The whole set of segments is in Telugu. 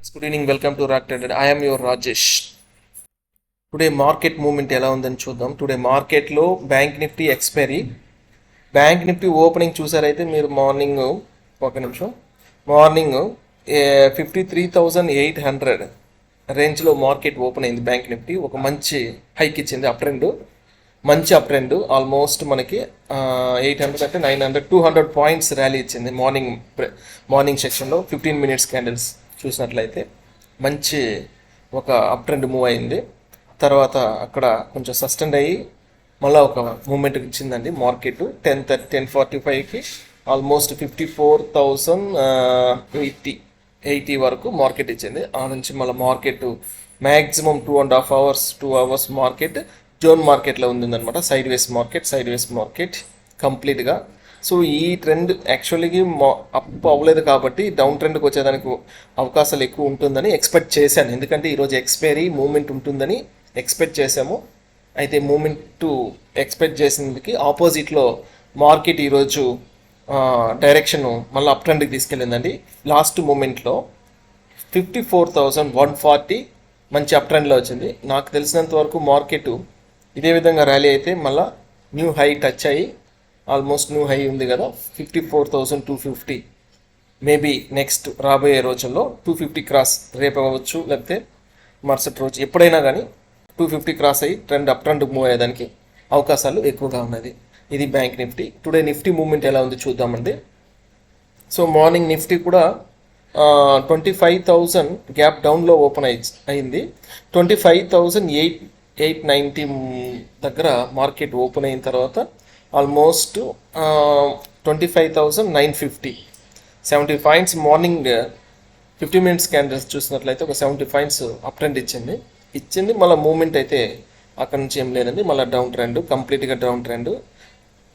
Good evening, welcome to Rock Traded. I am your Rajesh. Today market movement ఎలా ఉందని చూద్దాం. టుడే మార్కెట్లో Bank Nifty expiry, Bank Nifty opening చూసారైతే మీరు మార్నింగ్ 53,800 రేంజ్లో మార్కెట్ ఓపెన్ అయింది. బ్యాంక్ నిఫ్టీ ఒక మంచి హైక్ ఇచ్చింది, మంచి అప్ ట్రెండ్. ఆల్మోస్ట్ మనకి 800 అంటే 900 200 పాయింట్స్ ర్యాలీ ఇచ్చింది మార్నింగ్ సెక్షన్లో. 15 minutes క్యాండిల్స్ చూసినట్లయితే మంచి ఒక అప్ ట్రెండ్ మూవ్ అయింది. తర్వాత అక్కడ కొంచెం సస్టెండ్ అయ్యి మళ్ళీ ఒక మూమెంట్ ఇచ్చిందండి మార్కెట్. 10:45కి ఆల్మోస్ట్ 54,080 వరకు మార్కెట్ ఇచ్చింది. ఆ నుంచి మళ్ళీ market maximum 2 hours market zone మార్కెట్లో ఉందన్నమాట. సైడ్ వేస్ మార్కెట్ కంప్లీట్గా. సో ఈ ట్రెండ్ యాక్చువల్గా అప్ అవ్వలేదు కాబట్టి డౌన్ ట్రెండ్కి వచ్చేదానికి అవకాశాలు ఎక్కువ ఉంటుందని ఎక్స్పెక్ట్ చేశాను. ఎందుకంటే ఈరోజు ఎక్స్పైరీ మూమెంట్ ఉంటుందని ఎక్స్పెక్ట్ చేసాము. అయితే మూమెంట్ ఎక్స్పెక్ట్ చేసినందుకు ఆపోజిట్లో మార్కెట్ ఈరోజు డైరెక్షన్ మళ్ళీ అప్ ట్రెండ్కి తీసుకెళ్ళిందండి. లాస్ట్ మూమెంట్లో 54,140 మంచి అప్ ట్రెండ్లో వచ్చింది. నాకు తెలిసినంత వరకు మార్కెట్ ఇదే విధంగా ర్యాలీ అయితే మళ్ళీ న్యూ హై టచ్ అయ్యి ఆల్మోస్ట్ న్యూ హై ఉంది కదా 54,250. మేబీ నెక్స్ట్ రాబోయే రోజుల్లో 250 క్రాస్ రేపు అవ్వచ్చు, లేకపోతే మరుసటి రోజు ఎప్పుడైనా కానీ 250 క్రాస్ అయ్యి అప్ ట్రెండ్ మూవ్ అయ్యేదానికి అవకాశాలు ఎక్కువగా ఉన్నది. ఇది bank Nifty. Today Nifty movement ఎలా ఉంది చూద్దామండి. సో మార్నింగ్ నిఫ్టీ కూడా 25,000 గ్యాప్ డౌన్లో ఓపెన్ అయింది. 25,890 దగ్గర మార్కెట్ ఓపెన్ అయిన తర్వాత almost 25,950 70 points morning 50 minutes candles చూసినట్లయితే ఒక 70 పాయింట్స్ అప్ ట్రెండ్ ఇచ్చింది. మళ్ళీ మూమెంట్ అయితే అక్కడ నుంచి ఏం లేదండి, మళ్ళీ డౌన్ ట్రెండ్, కంప్లీట్గా డౌన్ ట్రెండ్.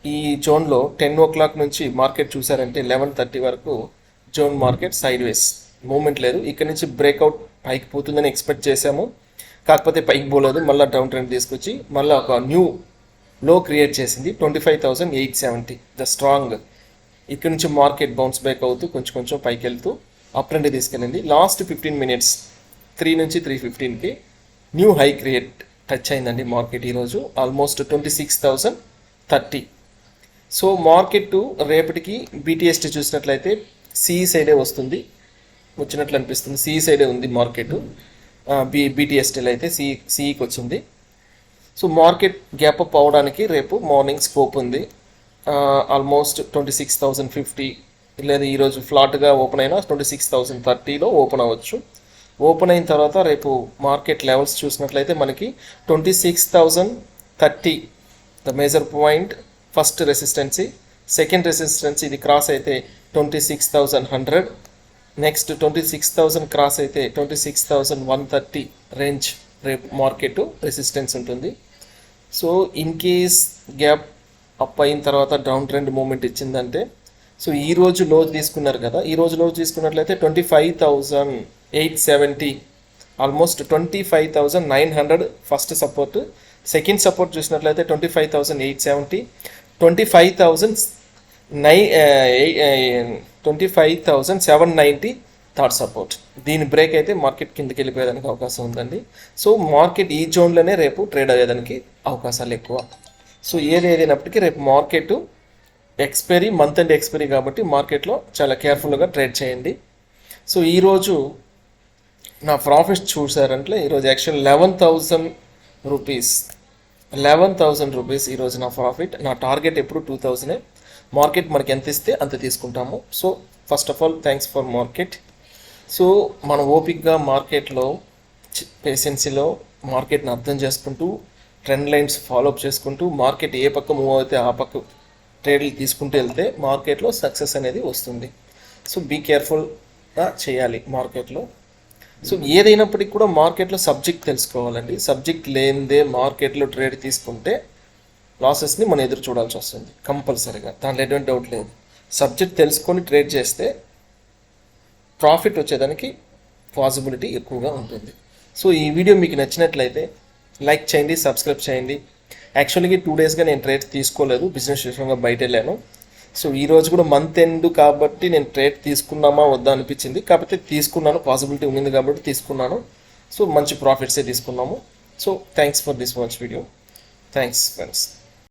ఈ జోన్లో 10 o'clock నుంచి మార్కెట్ చూసారంటే 11:30 వరకు zone market sideways movement లేదు. ఇక్కడ నుంచి బ్రేక్అవుట్ పైకి పోతుందని ఎక్స్పెక్ట్ చేశాము, కాకపోతే పైకి పోలేదు. మళ్ళీ డౌన్ ట్రెండ్ తీసుకొచ్చి మళ్ళీ ఒక న్యూ లో క్రియేట్ చేసింది 25,870 ద స్ట్రాంగ్. ఇక్కడ నుంచి మార్కెట్ బౌన్స్ బ్యాక్ అవుతూ కొంచెం పైకి వెళ్తూ అప్ ట్రెండ్ తీసుకెళ్ళింది. లాస్ట్ 15 minutes 3 నుంచి 3:15కి న్యూ హై క్రియేట్ టచ్ అయిందండి మార్కెట్ ఈరోజు ఆల్మోస్ట్ 26,030. సో మార్కెట్ రేపటికి బీటీఎస్టీ చూసినట్లయితే సిఈ సైడే వచ్చినట్లు అనిపిస్తుంది. సిఈ సైడే ఉంది మార్కెట్. బీటీఎస్టీలో అయితే సిఈకి వచ్చింది. సో మార్కెట్ గ్యాప్ అప్ అవడానికి రేపు మార్నింగ్ స్కోప్ ఉంది. ఆల్మోస్ట్ 26,050 లేదా ఈరోజు ఫ్లాట్గా ఓపెన్ అయినా 26,030లో ఓపెన్ అవ్వచ్చు. ఓపెన్ అయిన తర్వాత రేపు మార్కెట్ లెవెల్స్ చూసినట్లయితే మనకి 26,030 the major point, first resistancy. Second resistancy ఇది క్రాస్ అయితే 26,100. నెక్స్ట్ 26,000 క్రాస్ అయితే 26,130 రేంజ్ రేపు మార్కెట్ రెసిస్టెన్స్ ఉంటుంది. So in case gap up అయిన తర్వాత డౌన్ ట్రెండ్ మూమెంట్ ఇచ్చిందంటే, సో ఈరోజు లోజ్ తీసుకున్నారు కదా, ఈరోజు లోజ్ తీసుకున్నట్లయితే 25,870 almost 25,900 first support. Second support చూసినట్లయితే 25,870, 25,790 థర్డ్ సపోర్ట్. దీని బ్రేక్ అయితే మార్కెట్ కిందకి వెళ్ళిపోయేదానికి అవకాశం ఉందండి. సో మార్కెట్ ఈ జోన్లోనే రేపు ట్రేడ్ అయ్యేదానికి అవకాశాలు ఎక్కువ. సో ఏదైనప్పటికీ రేపు market expiry, month and expiry కాబట్టి మార్కెట్లో చాలా కేర్ఫుల్గా ట్రేడ్ చేయండి. సో ఈరోజు నా ప్రాఫిట్స్ చూసారంటే ఈరోజు యాక్చువల్ 11,000 రూపీస్ ఈరోజు నా ప్రాఫిట్. నా టార్గెట్ ఎప్పుడు 2,000. మార్కెట్ మనకి ఎంత ఇస్తే అంత తీసుకుంటాము. So first of all thanks for market. So మనం ఓపిక్గా మార్కెట్లో పేషెన్సీలో మార్కెట్ని అర్థం చేసుకుంటూ ట్రెండ్ లైన్స్ ఫాలోఅప్ చేసుకుంటూ మార్కెట్ ఏ పక్క మూవ్ అయితే ఆ పక్క ట్రేడ్లు తీసుకుంటూ వెళ్తే మార్కెట్లో సక్సెస్ అనేది వస్తుంది. సో బీ కేర్ఫుల్గా చేయాలి మార్కెట్లో. సో ఏదైనప్పటికీ కూడా మార్కెట్లో సబ్జెక్ట్ తెలుసుకోవాలండి. సబ్జెక్ట్ లేనిదే మార్కెట్లో ట్రేడ్ తీసుకుంటే లాసెస్ని మనం ఎదురు చూడాల్సి వస్తుంది కంపల్సరీగా, దాంట్లో ఎటువంటి డౌట్ లేదు. సబ్జెక్ట్ తెలుసుకొని ట్రేడ్ చేస్తే ప్రాఫిట్ వచ్చేదానికి పాసిబిలిటీ ఎక్కువగా ఉంటుంది. సో ఈ వీడియో మీకు నచ్చినట్లయితే లైక్ చేయండి, సబ్స్క్రైబ్ చేయండి. యాక్చువల్గా 2 daysగా నేను ట్రేడ్ తీసుకోలేదు, బిజినెస్ విషయంగా బయట వెళ్ళాను. సో ఈ రోజు కూడా మంత్ ఎండ్ కాబట్టి నేను ట్రేడ్ తీసుకున్నామా వద్దా అనిపించింది, కాకపోతే తీసుకున్నాను, పాసిబిలిటీ ఉంది కాబట్టి తీసుకున్నాను. సో మంచి ప్రాఫిట్సే తీసుకున్నాము. So thanks for this watch video. Thanks friends.